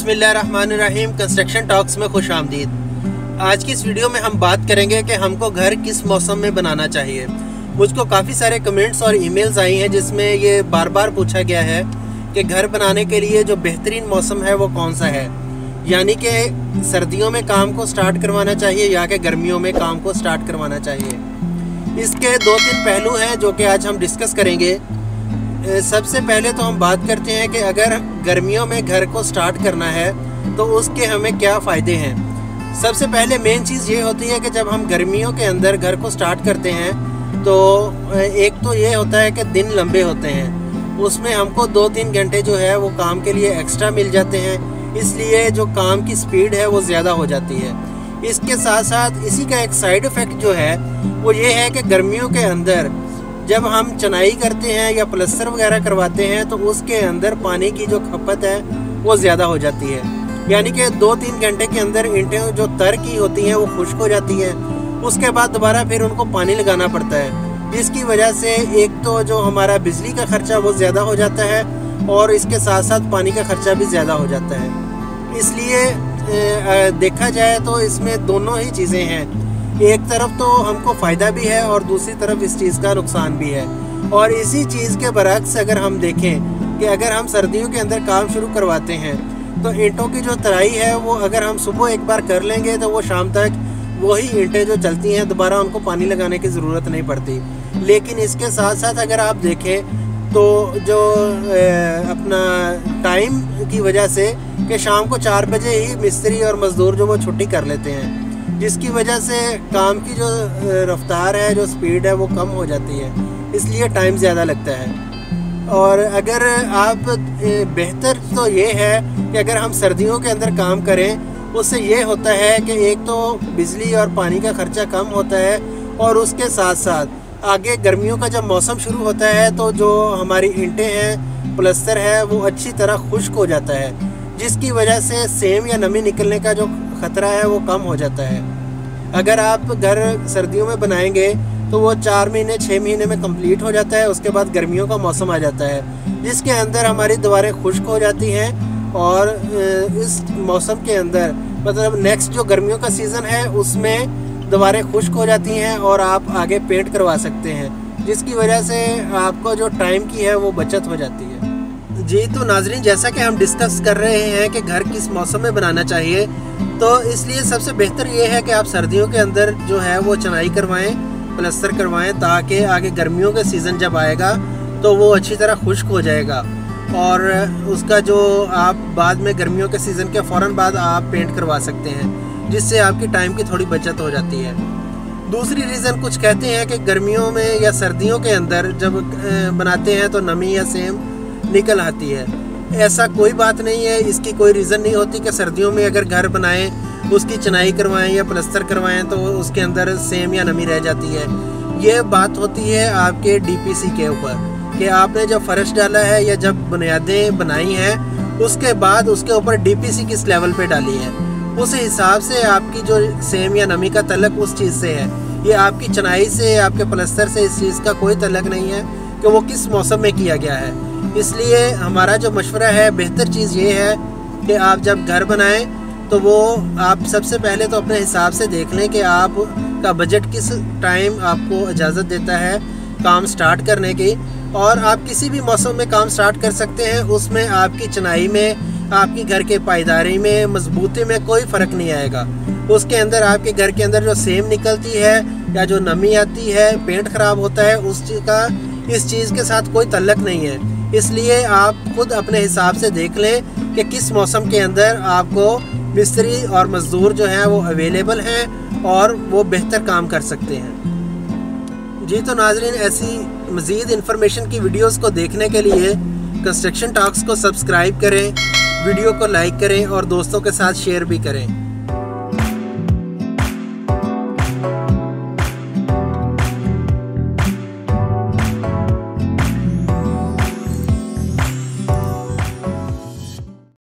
बिस्मिल्लाहिर्रहमानिर्रहीम। Construction talks में खुश आमदीद। आज की इस वीडियो में हम बात करेंगे कि हमको घर किस मौसम में बनाना चाहिए। मुझको काफ़ी सारे कमेंट्स और ईमेल्स आई हैं जिसमें ये बार बार पूछा गया है कि घर बनाने के लिए जो बेहतरीन मौसम है वो कौन सा है, यानी कि सर्दियों में काम को स्टार्ट करवाना चाहिए या कि गर्मियों में काम को स्टार्ट करवाना चाहिए। इसके 2-3 पहलू हैं जो कि आज हम डिस्कस करेंगे। सबसे पहले तो हम बात करते हैं कि अगर गर्मियों में घर को स्टार्ट करना है तो उसके हमें क्या फ़ायदे हैं। सबसे पहले मेन चीज़ ये होती है कि जब हम गर्मियों के अंदर घर को स्टार्ट करते हैं तो एक तो ये होता है कि दिन लंबे होते हैं, उसमें हमको 2-3 घंटे जो है वो काम के लिए एक्स्ट्रा मिल जाते हैं, इसलिए जो काम की स्पीड है वो ज़्यादा हो जाती है। इसके साथ साथ इसी का एक साइड इफ़ेक्ट जो है वो ये है कि गर्मियों के अंदर जब हम चनाई करते हैं या प्लस्तर वगैरह करवाते हैं तो उसके अंदर पानी की जो खपत है वो ज़्यादा हो जाती है, यानी कि 2-3 घंटे के अंदर ईंटें जो तर की होती हैं वो खुश्क हो जाती हैं। उसके बाद दोबारा फिर उनको पानी लगाना पड़ता है, जिसकी वजह से एक तो जो हमारा बिजली का ख़र्चा वो ज़्यादा हो जाता है और इसके साथ साथ पानी का ख़र्चा भी ज़्यादा हो जाता है। इसलिए देखा जाए तो इसमें दोनों ही चीज़ें हैं, एक तरफ तो हमको फ़ायदा भी है और दूसरी तरफ इस चीज़ का नुकसान भी है। और इसी चीज़ के बरक्स अगर हम देखें कि अगर हम सर्दियों के अंदर काम शुरू करवाते हैं तो ईंटों की जो तराई है वो अगर हम सुबह एक बार कर लेंगे तो वो शाम तक वही ईंटें जो चलती हैं, दोबारा उनको पानी लगाने की ज़रूरत नहीं पड़ती। लेकिन इसके साथ साथ अगर आप देखें तो जो अपना टाइम की वजह से कि शाम को 4 बजे ही मिस्त्री और मज़दूर जो वो छुट्टी कर लेते हैं, जिसकी वजह से काम की जो रफ्तार है, जो स्पीड है वो कम हो जाती है, इसलिए टाइम ज़्यादा लगता है। और अगर आप बेहतर तो ये है कि अगर हम सर्दियों के अंदर काम करें, उससे ये होता है कि एक तो बिजली और पानी का ख़र्चा कम होता है और उसके साथ साथ आगे गर्मियों का जब मौसम शुरू होता है तो जो हमारी ईंटें हैं, प्लस्तर है, वो अच्छी तरह खुश्क हो जाता है, जिसकी वजह से सेम या नमी निकलने का जो ख़तरा है वो कम हो जाता है। अगर आप घर सर्दियों में बनाएंगे तो वो 4 महीने 6 महीने में कंप्लीट हो जाता है। उसके बाद गर्मियों का मौसम आ जाता है जिसके अंदर हमारी दीवारें खुश्क हो जाती हैं और इस मौसम के अंदर मतलब नेक्स्ट जो गर्मियों का सीज़न है उसमें दीवारें खुश्क हो जाती हैं और आप आगे पेंट करवा सकते हैं, जिसकी वजह से आपको जो टाइम की है वो बचत हो जाती है। जी तो नाजरीन, जैसा कि हम डिस्कस कर रहे हैं कि घर किस मौसम में बनाना चाहिए, तो इसलिए सबसे बेहतर ये है कि आप सर्दियों के अंदर जो है वो चनाई करवाएं, प्लस्तर करवाएं, ताकि आगे गर्मियों का सीज़न जब आएगा तो वो अच्छी तरह खुश्क हो जाएगा और उसका जो आप बाद में गर्मियों के सीज़न के फ़ौरन बाद आप पेंट करवा सकते हैं, जिससे आपकी टाइम की थोड़ी बचत हो जाती है। दूसरी रीज़न कुछ कहते हैं कि गर्मियों में या सर्दियों के अंदर जब बनाते हैं तो नमी या सेम निकल आती है। ऐसा कोई बात नहीं है, इसकी कोई रीज़न नहीं होती कि सर्दियों में अगर घर बनाएं, उसकी चनाई करवाएं या प्लस्तर करवाएं तो उसके अंदर सेम या नमी रह जाती है। ये बात होती है आपके डीपीसी के ऊपर कि आपने जब फर्श डाला है या जब बुनियादें बनाई हैं उसके बाद उसके ऊपर डीपीसी किस लेवल पे डाली है, उस हिसाब से आपकी जो सेम या नमी का तल्लक उस चीज़ से है। ये आपकी चनाई से, आपके प्लस्तर से इस चीज़ का कोई तल्लक नहीं है कि वो किस मौसम में किया गया है। इसलिए हमारा जो मशवरा है, बेहतर चीज़ ये है कि आप जब घर बनाएं तो वो आप सबसे पहले तो अपने हिसाब से देख लें कि आपका बजट किस टाइम आपको इजाज़त देता है काम स्टार्ट करने की, और आप किसी भी मौसम में काम स्टार्ट कर सकते हैं। उसमें आपकी चनाई में, आपकी घर के पायदारी में, मजबूती में कोई फ़र्क नहीं आएगा। उसके अंदर आपके घर के अंदर जो सेम निकलती है या जो नमी आती है, पेंट ख़राब होता है, उस चीज़ का इस चीज़ के साथ कोई तल्लक नहीं है। इसलिए आप खुद अपने हिसाब से देख लें कि किस मौसम के अंदर आपको मिस्त्री और मज़दूर जो हैं वो अवेलेबल हैं और वो बेहतर काम कर सकते हैं। जी तो नाजरीन, ऐसी मज़ीद इन्फॉर्मेशन की वीडियोस को देखने के लिए कंस्ट्रक्शन टॉक्स को सब्सक्राइब करें, वीडियो को लाइक करें और दोस्तों के साथ शेयर भी करें।